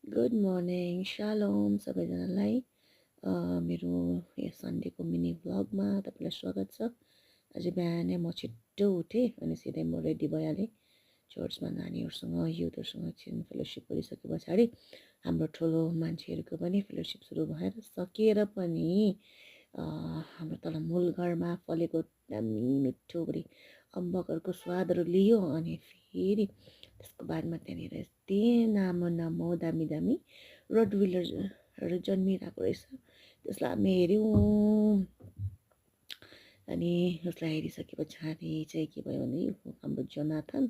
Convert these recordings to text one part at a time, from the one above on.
Good morning shalom सबैजनालाई मेरो यो सन्डेको मिनी भ्लगमा तपाईँलाई स्वागत छ। आज बिहानै म छिट्टो उठेँ अनि सिधै म रेडी भइहालेँ। चर्चमा नानीहरूसँग युथहरूसँग एकछिन फेलोसिप गरिसके पछाडि हाम्रो ठुलो मान्छेहरूको पनि फेलोसिप सुरु भएर सकिएर पनि हाम्रो तल मूल घरमा फलेको दामी मिठोभरि अम्बकहरूको स्वादहरू लियो अनि फेरि त्यसको बादमा त्यहाँनिर यति नामो दामी दामी रोड विलरहरू जन्मिरहेको रहेछ। त्यसलाई हामी हेऱ्यौँ अनि उसलाई हेरिसके पछाडि चाहिँ के भयो भने हाम्रो जोनाथन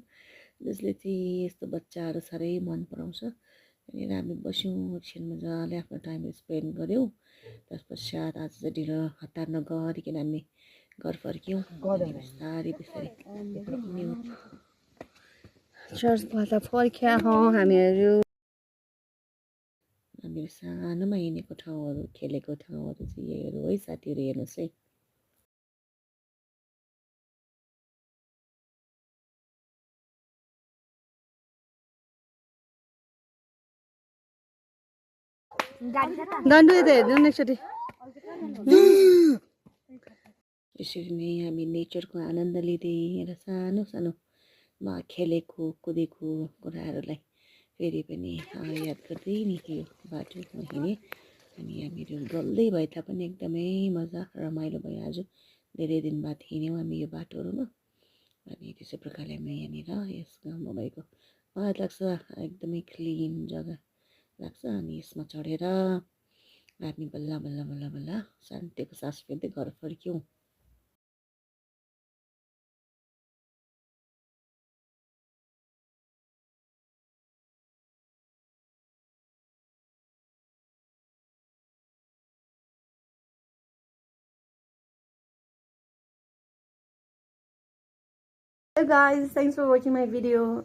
जसले चाहिँ यस्तो बच्चाहरू साह्रै मन पराउँछ। त्यहाँनिर हामी बस्यौँ एकछिन मजाले आफ्नो टाइम स्पेन्ड गऱ्यौँ। त्यस पश्चात आज चाहिँ ढिलो हतार नगरिकन हामी घर फर्क्यौँ बिस्तारै बिस्तारै चर्चबाट फर्किया हौँ हामीहरू। हामीले सानोमा हिँडेको ठाउँहरू खेलेको ठाउँहरू चाहिँ यहीहरू है साथीहरू, हेर्नुहोस् है। दण्डु यता हेर्नु एकचोटि। यसरी नै हामी नेचरको आनन्द लिँदै र सानो सानोमा खेलेको कुदेको कुराहरूलाई फेरि पनि याद गर्दै नि यो बाटोमा हिँडेँ अनि हामीहरू डल्लै भए तापनि एकदमै मजा रमाइलो भयो। आज धेरै दिन बाद हिँड्यौँ हामी यो बाटोहरूमा अनि त्यसै प्रकारले हामी यहाँनिर यस गाउँमा भएको मलाई लाग्छ एकदमै क्लिन जग्गा लाग्छ। अनि यसमा चढेर हामी बल्ल बल्ल बल्ल बल्ल शान्तिको सास फेर्दै घर फर्क्यौँ। Hey guys, thanks for watching my video.